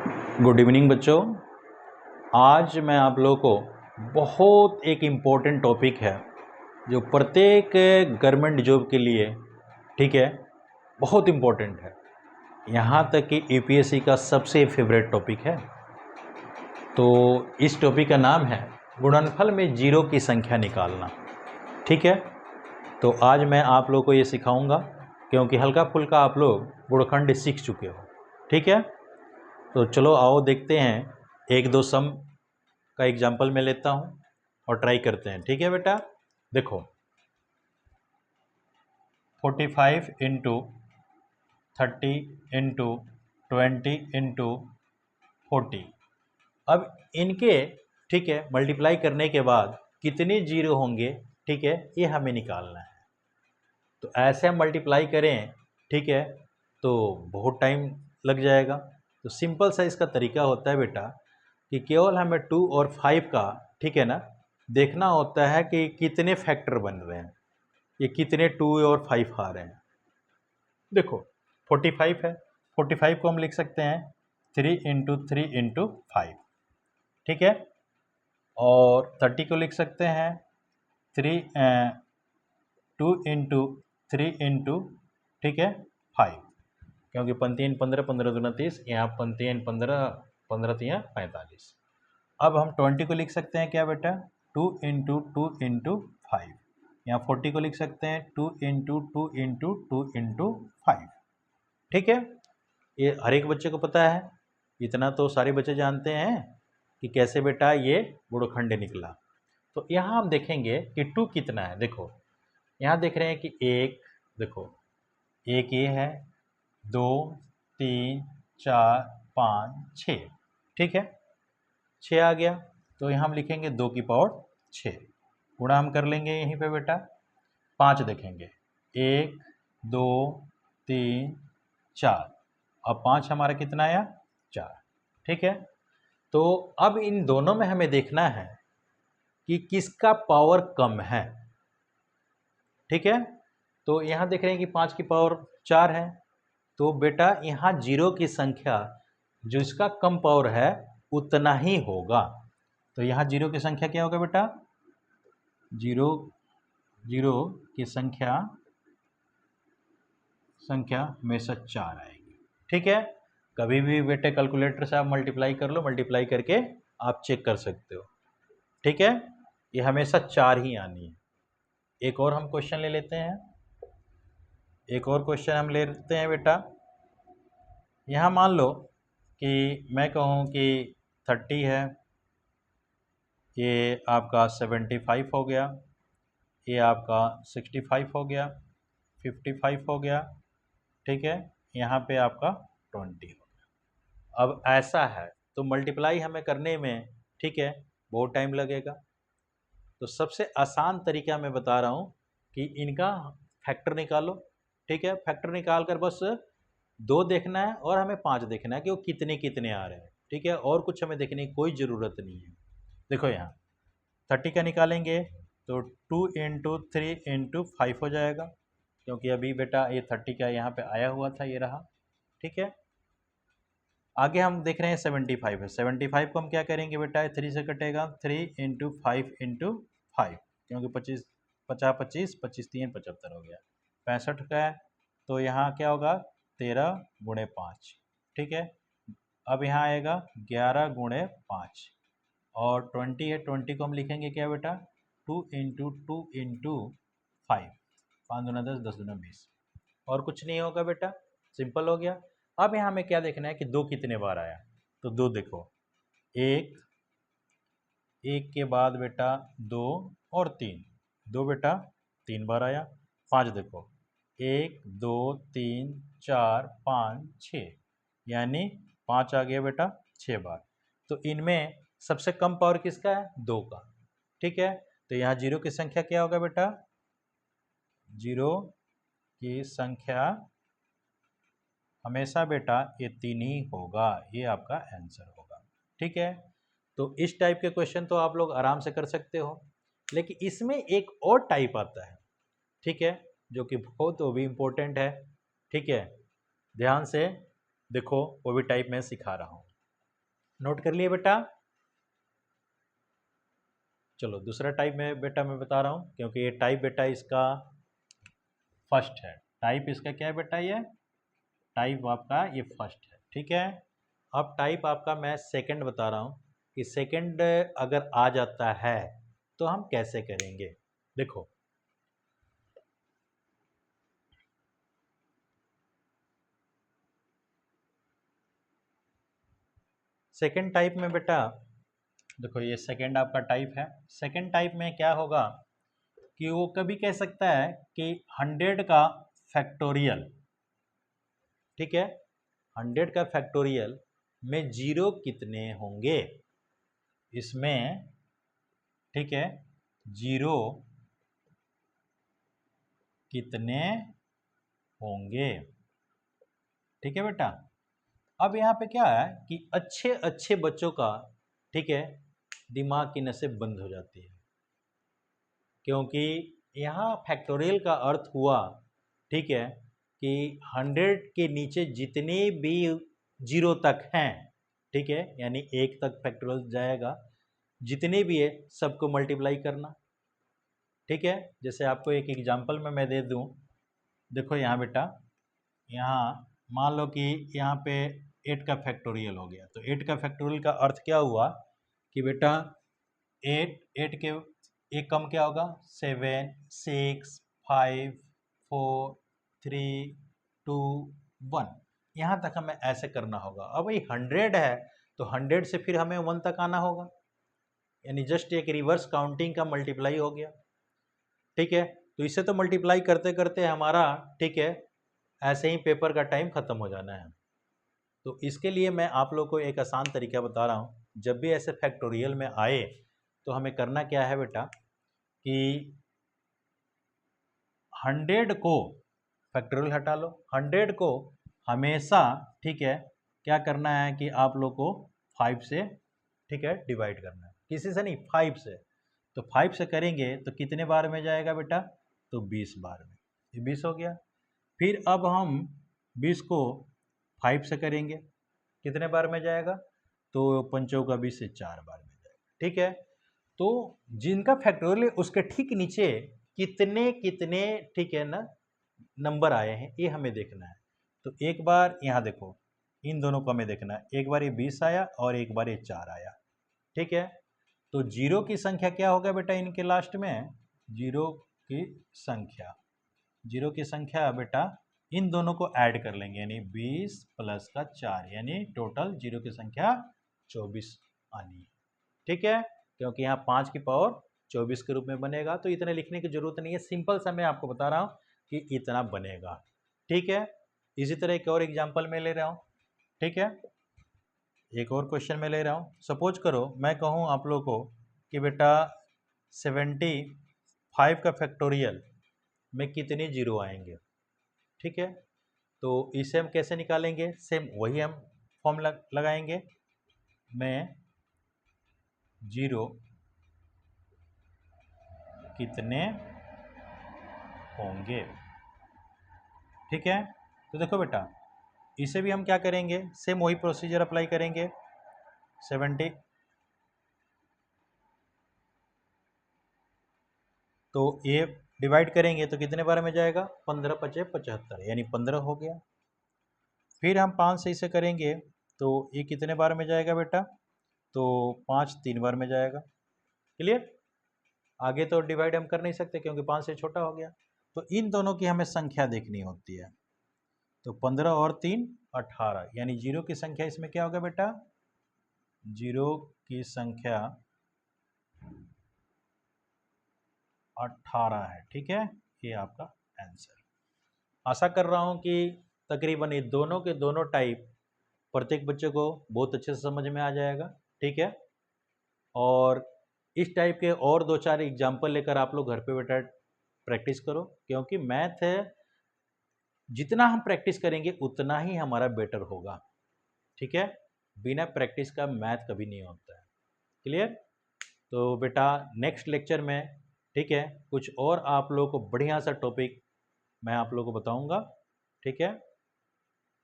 Good evening बच्चों। आज मैं आप लोगों को बहुत एक इम्पोर्टेंट टॉपिक है जो प्रत्येक गवर्नमेंट जॉब के लिए, ठीक है, बहुत इम्पोर्टेंट है। यहाँ तक कि यूपीएससी का सबसे फेवरेट टॉपिक है। तो इस टॉपिक का नाम है गुणनफल में जीरो की संख्या निकालना। ठीक है, तो आज मैं आप लोगों को ये सिखाऊंगा क्योंकि हल्का फुल्का आप लोग गुणखंड सीख चुके हो। ठीक है, तो चलो आओ देखते हैं, एक दो सम का एग्जाम्पल मैं लेता हूँ और ट्राई करते हैं। ठीक है बेटा, देखो 45 इंटू 30 इंटू 20 इंटू 40। अब इनके, ठीक है, मल्टीप्लाई करने के बाद कितने जीरो होंगे, ठीक है, ये हमें निकालना है। तो ऐसे हम मल्टीप्लाई करें, ठीक है, तो बहुत टाइम लग जाएगा। तो सिंपल सा इसका तरीका होता है बेटा कि केवल हमें 2 और 5 का, ठीक है ना, देखना होता है कि कितने फैक्टर बन रहे हैं, ये कितने 2 और 5 आ रहे हैं। देखो 45 है, 45 को हम लिख सकते हैं 3 इंटू 3 इंटू 5, ठीक है। और 30 को लिख सकते हैं 2 इंटू 3 इंटू, ठीक है, 5, क्योंकि पंक्तियाँ 15 15 दूना 30, यहाँ पंक्तियाँ 15 15 तियाँ 45। अब हम 20 को लिख सकते हैं क्या बेटा, 2 इंटू 2 इंटू 5। यहाँ 40 को लिख सकते हैं 2 इंटू 2 इंटू 2 इंटू 5। ठीक है, ये हर एक बच्चे को पता है, इतना तो सारे बच्चे जानते हैं कि कैसे बेटा ये गुणखंड निकला। तो यहाँ हम देखेंगे कि 2 कितना है। देखो यहाँ देख रहे हैं कि एक, देखो एक ये है, 2 3 4 5 6, ठीक है, 6 आ गया। तो यहाँ हम लिखेंगे 2 की पावर 6, गुणा हम कर लेंगे यहीं पे बेटा। 5 देखेंगे, 1 2 3 4, अब 5 हमारा कितना आया, 4, ठीक है। तो अब इन दोनों में हमें देखना है कि किसका पावर कम है, ठीक है। तो यहाँ देख रहे हैं कि 5 की पावर 4 है, तो बेटा यहाँ जीरो की संख्या जो इसका कम पावर है उतना ही होगा। तो यहाँ जीरो की संख्या क्या होगा बेटा, जीरो की संख्या हमेशा 4 आएगी, ठीक है। कभी भी बेटे कैलकुलेटर से आप मल्टीप्लाई कर लो, मल्टीप्लाई करके आप चेक कर सकते हो, ठीक है। ये हमेशा 4 ही आनी है। एक और हम क्वेश्चन ले लेते हैं, एक और क्वेश्चन हम ले लेते हैं बेटा। यहाँ मान लो कि मैं कहूँ कि 30 है, ये आपका 75 हो गया, ये आपका 65 हो गया, 55 हो गया, ठीक है, यहाँ पे आपका 20 हो गया। अब ऐसा है तो मल्टीप्लाई हमें करने में, ठीक है, बहुत टाइम लगेगा। तो सबसे आसान तरीका मैं बता रहा हूँ कि इनका फैक्टर निकालो, ठीक है। फैक्टर निकाल कर बस 2 देखना है और हमें 5 देखना है कि वो कितने कितने आ रहे हैं, ठीक है, और कुछ हमें देखने की कोई ज़रूरत नहीं है। देखो यहाँ 30 का निकालेंगे तो 2 इंटू 3 इंटू 5 हो जाएगा, क्योंकि अभी बेटा ये 30 का यहाँ पे आया हुआ था, ये रहा, ठीक है। आगे हम देख रहे हैं 75 है, 75 को हम क्या करेंगे बेटा, 3 से कटेगा, 3 इंटू 5 इंटू 5, क्योंकि 25 50 25 25 3 75 हो गया, 65 का है। तो यहाँ क्या होगा, 13 गुणे 5, ठीक है। अब यहाँ आएगा 11 गुणे 5, और 20 है, 20 को हम लिखेंगे क्या बेटा, 2 इंटू 2 इंटू 5, 5 दूना 10, 10 दूना 20, और कुछ नहीं होगा बेटा, सिंपल हो गया। अब यहाँ हमें क्या देखना है कि 2 कितने बार आया। तो 2 देखो, एक के बाद बेटा 2 और 3, 2 बेटा 3 बार आया। 5 देखो, 1 2 3 4 5 6, यानी 5 आ गया बेटा 6 बार। तो इनमें सबसे कम पावर किसका है, 2 का, ठीक है। तो यहाँ जीरो की संख्या क्या होगा बेटा, जीरो की संख्या हमेशा बेटा ये 3 ही होगा, ये आपका आंसर होगा, ठीक है। तो इस टाइप के क्वेश्चन तो आप लोग आराम से कर सकते हो, लेकिन इसमें एक और टाइप आता है, ठीक है, जो कि बहुत वो भी इम्पोर्टेंट है, ठीक है। ध्यान से देखो, वो भी टाइप मैं सिखा रहा हूँ। नोट कर लिए बेटा। चलो दूसरा टाइप में बेटा मैं बता रहा हूँ, क्योंकि ये टाइप बेटा इसका फर्स्ट है। टाइप इसका क्या है बेटा? ये टाइप आपका ये फर्स्ट है, ठीक है। अब टाइप आपका मैं सेकंड बता रहा हूँ कि सेकंड अगर आ जाता है तो हम कैसे करेंगे। देखो सेकंड टाइप में बेटा, देखो ये सेकंड आपका टाइप है। सेकंड टाइप में क्या होगा कि वो कभी कह सकता है कि 100 का फैक्टोरियल, ठीक है, 100 का फैक्टोरियल में जीरो कितने होंगे इसमें, ठीक है, जीरो कितने होंगे, ठीक है बेटा। अब यहाँ पे क्या है कि अच्छे अच्छे बच्चों का, ठीक है, दिमाग की नसें बंद हो जाती है, क्योंकि यहाँ फैक्टोरियल का अर्थ हुआ, ठीक है, कि 100 के नीचे जितने भी जीरो तक हैं, ठीक है, यानी एक तक फैक्टोरियल जाएगा, जितने भी है सबको मल्टीप्लाई करना, ठीक है। जैसे आपको एक एग्जांपल में मैं दे दूं, देखो यहाँ बेटा, यहाँ मान लो कि यहाँ पे 8 का फैक्टोरियल हो गया, तो 8 का फैक्टोरियल का अर्थ क्या हुआ कि बेटा 8 के एक कम क्या होगा, 7 6 5 4 3 2 1, यहाँ तक हमें ऐसे करना होगा। अब ये 100 है तो 100 से फिर हमें 1 तक आना होगा, यानी जस्ट एक रिवर्स काउंटिंग का मल्टीप्लाई हो गया, ठीक है। तो इसे तो मल्टीप्लाई करते करते हमारा, ठीक है, ऐसे ही पेपर का टाइम खत्म हो जाना है। तो इसके लिए मैं आप लोग को एक आसान तरीका बता रहा हूँ, जब भी ऐसे फैक्टोरियल में आए तो हमें करना क्या है बेटा कि 100 को फैक्टोरियल हटा लो, 100 को हमेशा, ठीक है, क्या करना है कि आप लोग को 5 से, ठीक है, डिवाइड करना है, किसी से नहीं 5 से। तो 5 से करेंगे तो कितने बार में जाएगा बेटा, तो 20 बार में, ये 20 हो गया। फिर अब हम 20 को 5 से करेंगे, कितने बार में जाएगा, तो पंचों का 20 से 4 बार में जाएगा, ठीक है। तो जिनका फैक्टोरियल उसके ठीक नीचे कितने कितने, ठीक है ना, नंबर आए हैं ये हमें देखना है। तो एक बार यहाँ देखो, इन दोनों को हमें देखना है, एक बार ये 20 आया और एक बार ये 4 आया, ठीक है। तो जीरो की संख्या क्या होगा बेटा इनके लास्ट में, जीरो की संख्या, जीरो की संख्या बेटा इन दोनों को ऐड कर लेंगे, यानी 20 प्लस का 4, यानी टोटल जीरो की संख्या 24 आनी है, ठीक है। क्योंकि यहाँ 5 की पावर 24 के रूप में बनेगा, तो इतने लिखने की जरूरत नहीं है, सिंपल सा मैं आपको बता रहा हूँ कि इतना बनेगा, ठीक है। इसी तरह एक और एग्जाम्पल में ले रहा हूँ, ठीक है, एक और क्वेश्चन में ले रहा हूँ। सपोज करो मैं कहूँ आप लोग को कि बेटा 75 का फैक्टोरियल में कितने जीरो आएंगे, ठीक है। तो इसे हम कैसे निकालेंगे, सेम वही हम फॉर्म लगाएंगे, में जीरो कितने होंगे, ठीक है। तो देखो बेटा इसे भी हम क्या करेंगे, सेम वही प्रोसीजर अप्लाई करेंगे। 70, तो ये डिवाइड करेंगे तो कितने बार में जाएगा, 15 पचे 75, यानी 15 हो गया। फिर हम 5 से इसे करेंगे तो ये कितने बार में जाएगा बेटा, तो 5 3 बार में जाएगा, क्लियर। आगे तो डिवाइड हम कर नहीं सकते क्योंकि 5 से छोटा हो गया। तो इन दोनों की हमें संख्या देखनी होती है, तो 15 और 3 18, यानी जीरो की संख्या इसमें क्या होगा बेटा, जीरो की संख्या 18 है, ठीक है। ये आपका आंसर। आशा कर रहा हूँ कि तकरीबन ये दोनों के दोनों टाइप प्रत्येक बच्चे को बहुत अच्छे से समझ में आ जाएगा, ठीक है। और इस टाइप के और 2-4 एग्जाम्पल लेकर आप लोग घर पे बैठा प्रैक्टिस करो, क्योंकि मैथ है, जितना हम प्रैक्टिस करेंगे उतना ही हमारा बेटर होगा, ठीक है। बिना प्रैक्टिस का मैथ कभी नहीं होता है, क्लियर। तो बेटा नेक्स्ट लेक्चर में, ठीक है, कुछ और आप लोगों को बढ़िया सा टॉपिक मैं आप लोगों को बताऊंगा, ठीक है।